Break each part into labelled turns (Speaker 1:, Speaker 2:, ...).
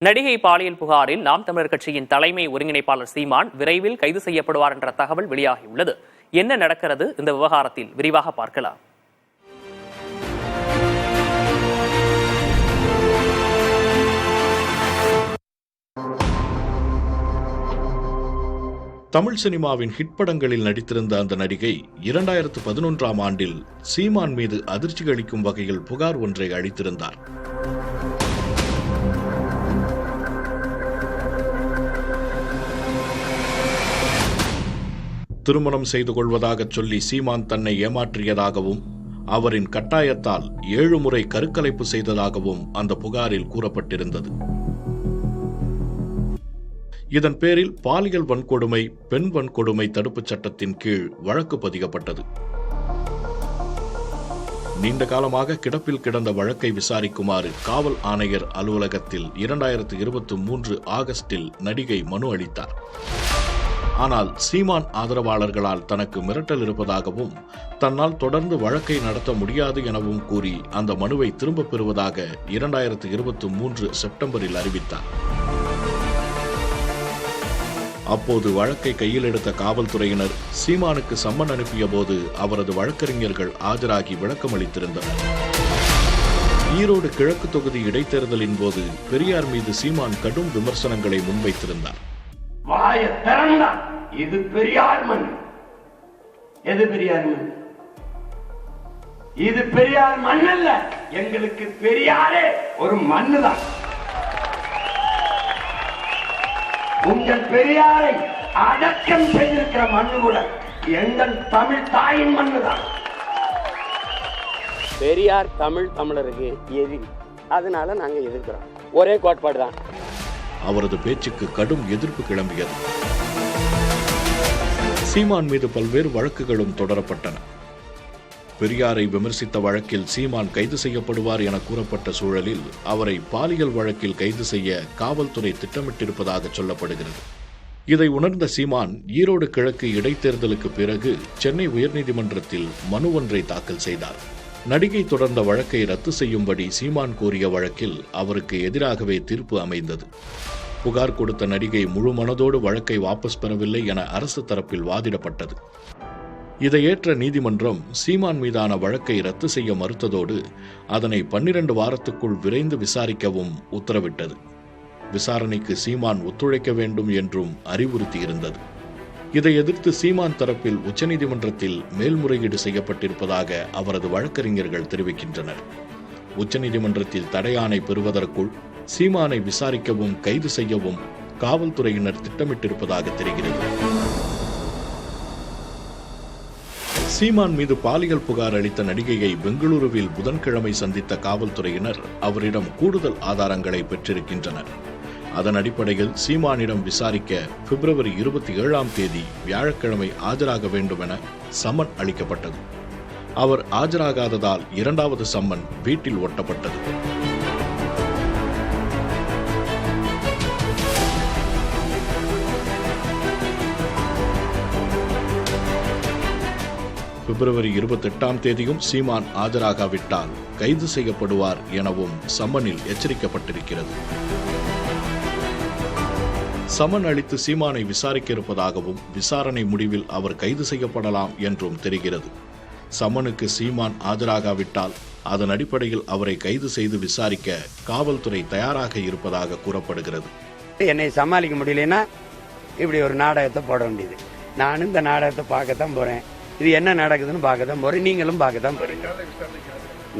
Speaker 1: நடிகை பாலியல் புகாரில் நாம் தமிழர் கட்சியின் தலைமை ஒருங்கிணைப்பாளர் சீமான் விரைவில் கைது செய்யப்படுவார் என்ற தகவல் வெளியாகியுள்ளது. என்ன நடக்கிறது இந்த விவகாரத்தில் விரிவாக பார்க்கலாம்.
Speaker 2: தமிழ் சினிமாவின் ஹிட் படங்களில் நடித்திருந்த அந்த நடிகை 2011ஆம் ஆண்டில் சீமான் மீது அதிர்ச்சி அளிக்கும் வகையில் புகார் ஒன்றை அளித்திருந்தார். திருமணம் செய்து கொள்வதாக சொல்லி சீமான் தன்னை ஏமாற்றியதாகவும் அவரின் கட்டாயத்தால் 7 முறை கருக்கலைப்பு செய்ததாகவும் அந்த புகாரில் கூறப்பட்டிருந்தது. இதன் பேரில் பாலியல் வன்கொடுமை, பெண் வன்கொடுமை தடுப்புச் சட்டத்தின் கீழ் வழக்கு பதியப்பட்டது. நீண்ட காலமாக கிடப்பில் கிடந்த வழக்கை விசாரிக்குமாறு காவல் ஆணையர் அலுவலகத்தில் 2023 ஆகஸ்டில் நடிகை மனு அளித்தார். ஆனால் சீமான் ஆதரவாளர்களால் தனக்கு மிரட்டல் இருப்பதாகவும் தன்னால் தொடர்ந்து வழக்கை நடத்த முடியாது எனவும் கூறி அந்த மனுவை திரும்பப் பெறுவதாக 2023 செப்டம்பரில் அறிவித்தார். அப்போது வழக்கை கையில் எடுத்த காவல்துறையினர் சீமானுக்கு சம்மன் அனுப்பிய போது அவரது வழக்கறிஞர்கள் ஆஜராகி விளக்கம் அளித்திருந்தனர். ஈரோடு கிழக்கு தொகுதி இடைத்தேர்தலின் போது பெரியார் மீது சீமான் கடும் விமர்சனங்களை முன்வைத்திருந்தார்.
Speaker 3: இது பெரியார் மண், எது பெரியார் மண்? இது பெரியார் மண் அல்ல, எங்களுக்கு பெரியாரே ஒரு மண்ணுதான். உங்கள் பெரியாரை அடக்கம் செய்திருக்கிற மண்ணு கூட எங்கள் தமிழ் தாயின் மண்ணுதான். பெரியார் தமிழருக்கு எதிரி, அதனால நாங்க எதிர்க்கிறோம். ஒரே கோட்பாடு தான்.
Speaker 2: அவரது பேச்சுக்கு கடும் எதிர்ப்பு கிளம்பியது. சீமான் மீது பல்வேறு வழக்குகளும் தொடரப்பட்டன. பெரியாரை விமர்சித்த வழக்கில் சீமான் கைது செய்யப்படுவார் என கூறப்பட்ட சூழலில் அவரை பாலியல் வழக்கில் கைது செய்ய காவல்துறை திட்டமிட்டிருப்பதாக சொல்லப்படுகிறது. இதை உணர்ந்த சீமான் ஈரோடு கிழக்கு இடைத்தேர்தலுக்கு பிறகு சென்னை உயர்நீதிமன்றத்தில் மனு ஒன்றை தாக்கல் செய்தார். நடிகை தொடர்ந்த வழக்கை ரத்து செய்யும்படி சீமான் கோரிய வழக்கில் அவருக்கு எதிராகவே தீர்ப்பு அமைந்தது. புகார் கொடுத்த நடிகை முழு மனதோடு வழக்கை வாபஸ் பெறவில்லை என அரசு தரப்பில் வாதிடப்பட்டது. இதை ஏற்ற நீதிமன்றம் சீமான் மீதான வழக்கை ரத்து செய்ய மறுத்ததோடு அதனை 12 வாரத்துக்குள் விரைந்து விசாரிக்கவும் உத்தரவிட்டது. விசாரணைக்கு சீமான் ஒத்துழைக்க வேண்டும் என்றும் அறிவுறுத்தியிருந்தது. இதை எதிர்த்து சீமான் தரப்பில் உச்சநீதிமன்றத்தில் மேல்முறையீடு செய்யப்பட்டிருப்பதாக அவரது வழக்கறிஞர்கள் தெரிவிக்கின்றனர். உச்சநீதிமன்றத்தில் தடையாணை பெறுவதற்குள் சீமானை விசாரிக்கவும் கைது செய்யவும் காவல்துறையினர் திட்டமிட்டிருப்பதாக தெரிகிறது. சீமான் மீது பாலியல் புகார் அளித்த நடிகையை பெங்களூருவில் புதன்கிழமை சந்தித்த காவல்துறையினர் அவரிடம் கூடுதல் ஆதாரங்களை பெற்றிருக்கின்றனர். அதன் அடிப்படையில் சீமானிடம் விசாரிக்க பிப்ரவரி 27ஆம் தேதி வியாழக்கிழமை ஆஜராக வேண்டும் என சம்மன் அளிக்கப்பட்டது. அவர் ஆஜராகாததால் 2வது சம்மன் வீட்டில் ஒட்டப்பட்டது. பிப்ரவரி 28ஆம் தேதியும் சீமான் ஆஜராகாவிட்டால் கைது செய்யப்படுவார் எனவும் சம்மனில் எச்சரிக்கப்பட்டிருக்கிறது. சம்மன் அளித்து சீமானை விசாரிக்க இருப்பதாகவும் விசாரணை முடிவில் அவர் கைது செய்யப்படலாம் என்றும் தெரிகிறது. சம்மனுக்கு சீமான் ஆஜராகாவிட்டால் அதன் அடிப்படையில் அவரை கைது செய்து விசாரிக்க காவல்துறை தயாராக இருப்பதாக கூறப்படுகிறது.
Speaker 3: என்னை சமாளிக்க முடியலன்னா இப்படி ஒரு நாடகத்தை போட வேண்டியது. நானும் இந்த நாடகத்தை பார்க்கத்தான் போறேன். இது என்ன நடக்குதுன்னு பார்க்கத்தான் போறேன். நீங்களும் பார்க்கத்தான் போறீங்க.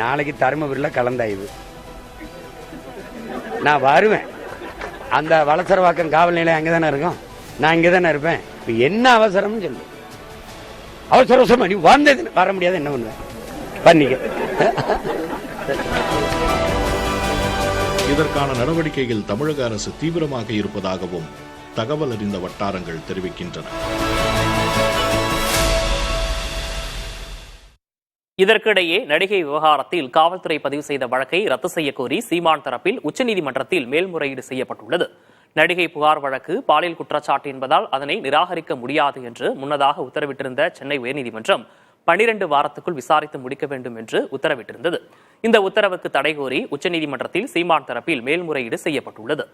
Speaker 3: நாளைக்கு தருமபுரியில் கலந்தாய்வு. நான் வருவேன். அந்த வளசரவாக்கம் காவல் நிலையம் அங்கதானே இருக்கும். நான் இங்கதானே இருப்பேன். இப்ப என்ன அவசரம்னு சொல்லு. அவசரம் நீ வந்தது வர முடியாது. என்ன பண்ணுவேன் பண்ணிக்க.
Speaker 2: இதற்கான நடவடிக்கையில் தமிழக அரசு தீவிரமாக இருப்பதாகவும் தகவல் அறிந்த வட்டாரங்கள் தெரிவிக்கின்றன.
Speaker 1: இதற்கிடையே நடிகை விவகாரத்தில் காவல்துறை பதிவு செய்த வழக்கை ரத்து செய்ய கோரி சீமான் தரப்பில் உச்சநீதிமன்றத்தில் மேல்முறையீடு செய்யப்பட்டுள்ளது. நடிகை புகார் வழக்கு பாலியல் குற்றச்சாட்டு என்பதால் அதனை நிராகரிக்க முடியாது என்று முன்னதாக உத்தரவிட்டிருந்த சென்னை உயர்நீதிமன்றம் 12 வாரத்துக்குள் விசாரித்து முடிக்க வேண்டும் என்று உத்தரவிட்டிருந்தது. இந்த உத்தரவுக்கு தடை கோரி உச்சநீதிமன்றத்தில் சீமான் தரப்பில் மேல்முறையீடு செய்யப்பட்டுள்ளது.